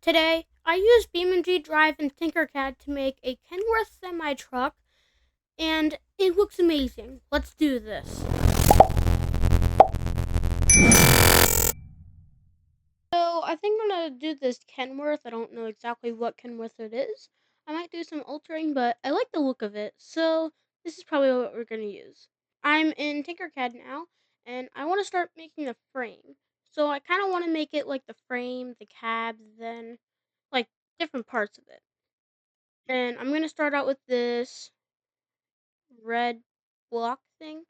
Today, I used beamNG Drive and tinkercad to make a Kenworth semi-truck, and it looks amazing. Let's do this. So, I think I'm going to do this Kenworth. I don't know exactly what Kenworth it is. I might do some altering, but I like the look of it, so this is probably what we're going to use. I'm in tinkercad now, and I want to start making the frame. So, I kind of want to make it like the frame, the cab, then like different parts of it. And I'm going to start out with this red block thing.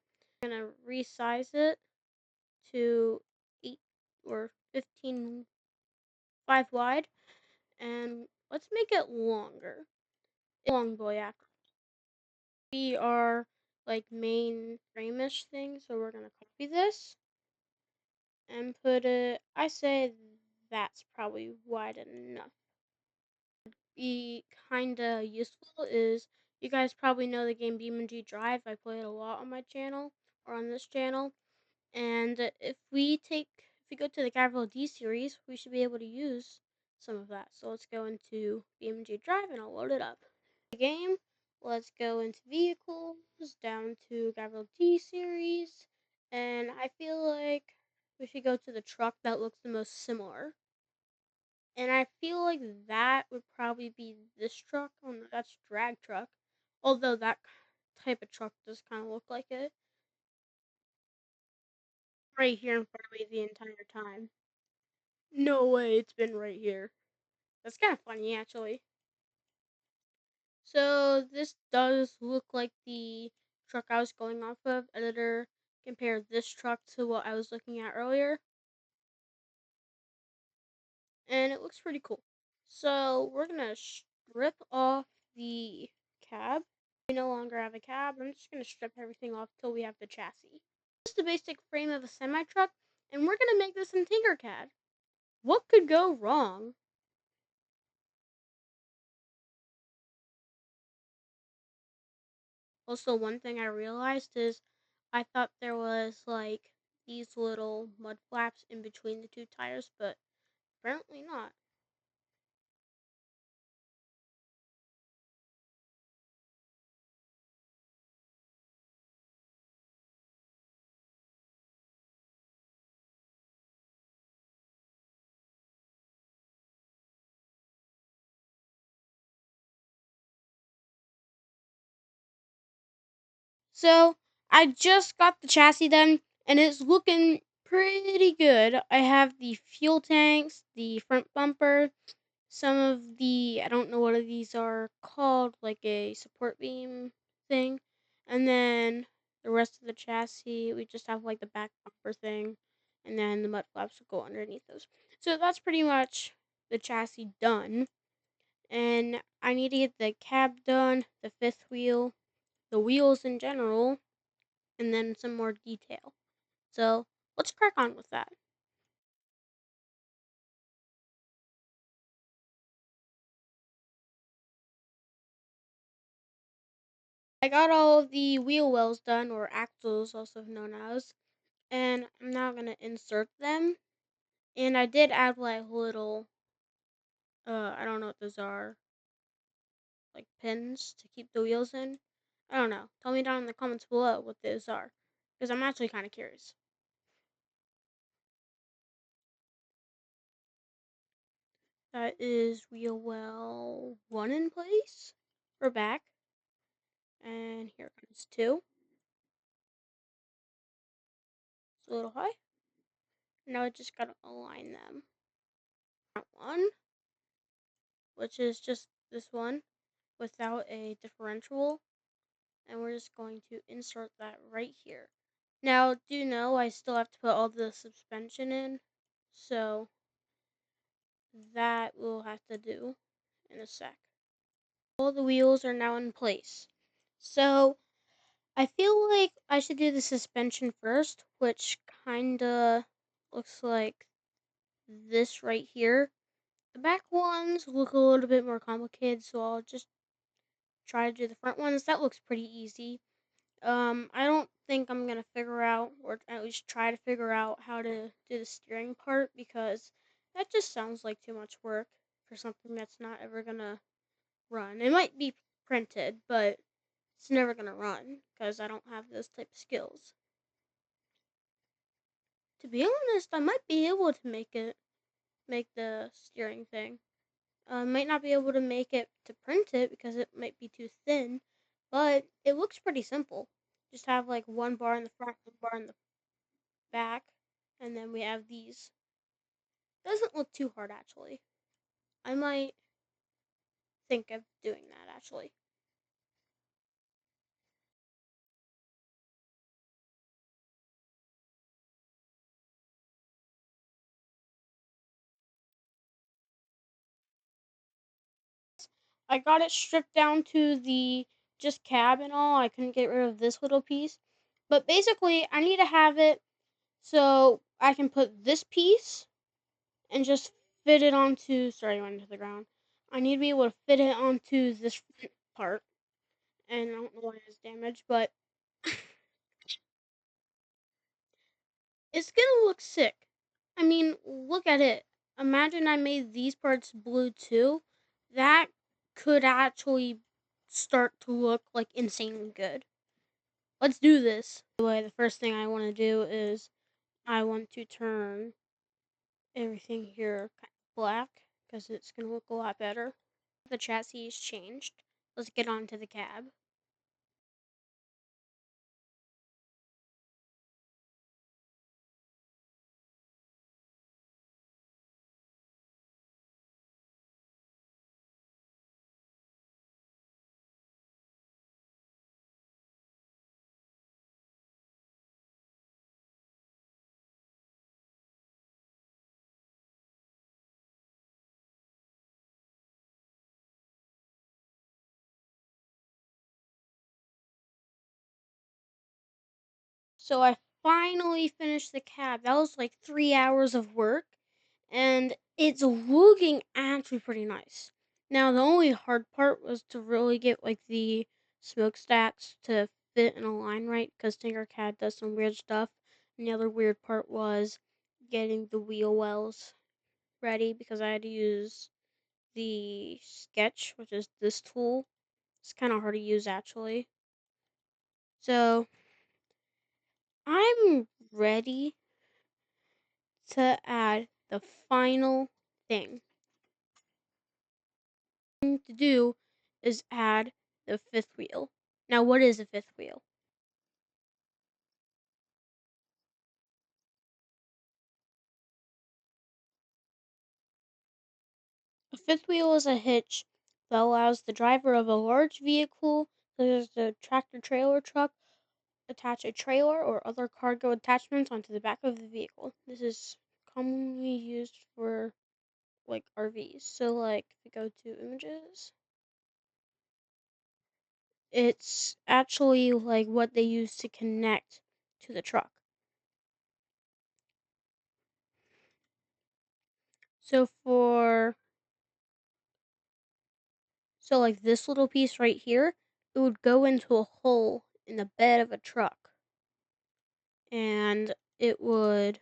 I'm gonna resize it to 8 or 15, 5 wide, and let's make it longer. It's a long boy after. We are like main frame-ish thing, so we're gonna copy this and put it. I say that's probably wide enough. Be kinda useful is you guys probably know the game beamNG Drive. I play it a lot on my channel or on this channel. And if we go to the Capital D series, we should be able to use some of that. So let's go into beamNG Drive and I'll load it up. The game, let's go into vehicles, down to Capital D series, and I feel like we should go to the truck that looks the most similar. And I feel like that would probably be this truck. Oh no, that's drag truck. Although that type of truck does kind of look like it. Right here in front of me the entire time. No way, it's been right here. That's kind of funny, actually. So this does look like the truck I was going off of. Editor compared this truck to what I was looking at earlier, and it looks pretty cool. So we're gonna strip off the cab. We no longer have a cab. I'm just gonna strip everything off till we have the chassis. This is the basic frame of a semi truck, and we're gonna make this in tinkercad. What could go wrong? Also, one thing I realized is I thought there was like these little mud flaps in between the two tires, but apparently not. So I just got the chassis done and it's looking pretty good. I have the fuel tanks, the front bumper, some of the I don't know what these are called, like a support beam thing, and then the rest of the chassis we just have like the back bumper thing, and then the mud flaps will go underneath those. So that's pretty much the chassis done, and I need to get the cab done, the fifth wheel, the wheels in general, and then some more detail. So let's crack on with that. I got all of the wheel wells done, or axles also known as, and I'm now gonna insert them. And I did add like little, I don't know what those are, like pins to keep the wheels in. I don't know. Tell me down in the comments below what those are, because I'm actually kind of curious. That is wheel well one in place. We're back, and here comes two. It's a little high. Now I just gotta align them. Front one, which is just this one without a differential, and we're just going to insert that right here. Now, do know I still have to put all the suspension in, so that we'll have to do in a sec. All the wheels are now in place. So, I feel like I should do the suspension first, which kinda looks like this right here. The back ones look a little bit more complicated, so I'll just try to do the front ones. That looks pretty easy. I don't think I'm gonna figure out, or at least try to figure out how to do the steering part because that just sounds like too much work. for something that's not ever gonna run. It might be printed, but it's never gonna run because I don't have those type of skills. To be honest, I might be able to make the steering thing. I might not be able to make it to print it because it might be too thin, but it looks pretty simple. Just have like one bar in the front, one bar in the back, and then we have these. Doesn't look too hard actually. I might think of doing that actually. I got it stripped down to the just cab and all. I couldn't get rid of this little piece. But basically, I need to have it so I can put this piece and just fit it onto. Sorry, I went into the ground. I need to be able to fit it onto this part. And I don't know why it's damaged, but it's gonna look sick. I mean, look at it. Imagine I made these parts blue too. That could actually start to look like insanely good. Let's do this. Anyway, the first thing I want to do is I want to turn everything here kind of black because it's going to look a lot better. The chassis is changed. Let's get on to the cab. So I finally finished the cab. That was like 3 hours of work, and it's looking actually pretty nice. Now the only hard part was to really get like the smokestacks to fit in a line right because tinkercad does some weird stuff. And the other weird part was getting the wheel wells ready because I had to use the sketch, which is this tool. It's kind of hard to use actually. So I'm ready to add the final thing. To do is add the fifth wheel. Now, what is a fifth wheel? A fifth wheel is a hitch that allows the driver of a large vehicle, such as a tractor trailer truck, attach a trailer or other cargo attachments onto the back of the vehicle. This is commonly used for like RVs. So, like, if we go to images, it's actually like what they use to connect to the truck. So like this little piece right here, it would go into a hole in the bed of a truck, and it would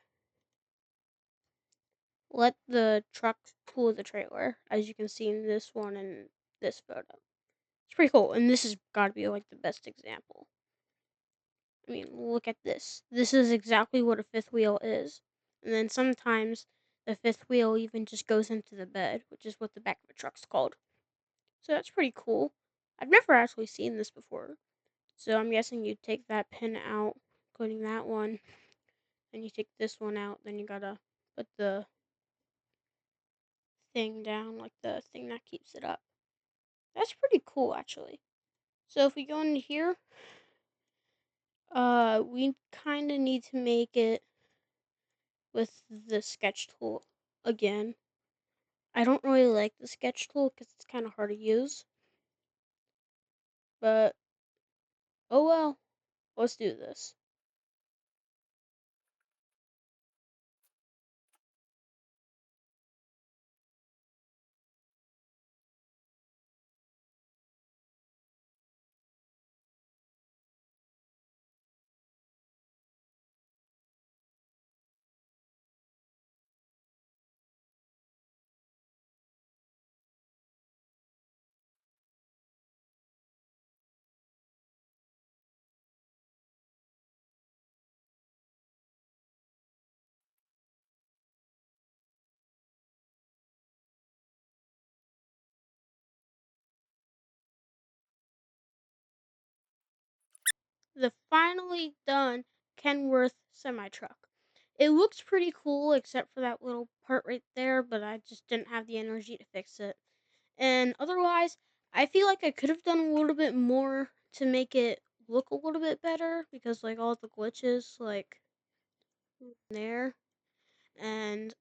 let the truck pull the trailer, as you can see in this one and this photo. It's pretty cool, and this has got to be like the best example. I mean, look at this. This is exactly what a fifth wheel is. And then sometimes the fifth wheel even just goes into the bed, which is what the back of a truck's called. So that's pretty cool. I've never actually seen this before. So I'm guessing you take that pin out, including that one, and you take this one out, then you gotta put the thing down, like the thing that keeps it up. That's pretty cool, actually. So if we go into here, we kind of need to make it with the sketch tool again. I don't really like the sketch tool because it's kind of hard to use, but oh well, let's do this. the finally done Kenworth semi truck. It looks pretty cool, except for that little part right there, but I just didn't have the energy to fix it. And otherwise, I feel like I could have done a little bit more to make it look a little bit better because, like, all the glitches, like, there and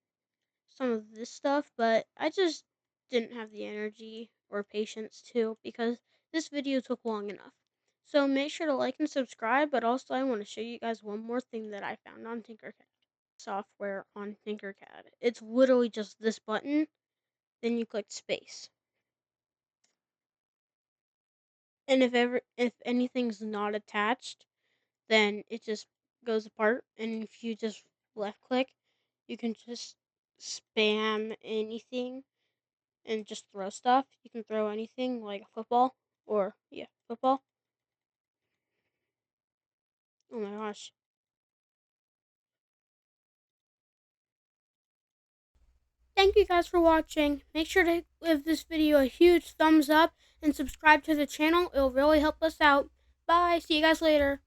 some of this stuff, but I just didn't have the energy or patience to because this video took long enough. So make sure to like and subscribe, but also I want to show you guys one more thing that I found on Tinkercad. Software on Tinkercad. It's literally just this button, then you click space. And if anything's not attached, then it just goes apart. And if you just left click, you can just spam anything and just throw stuff. You can throw anything like a football or yeah, football. Oh my gosh. Thank you guys for watching. Make sure to give this video a huge thumbs up and subscribe to the channel. It'll really help us out. Bye. See you guys later.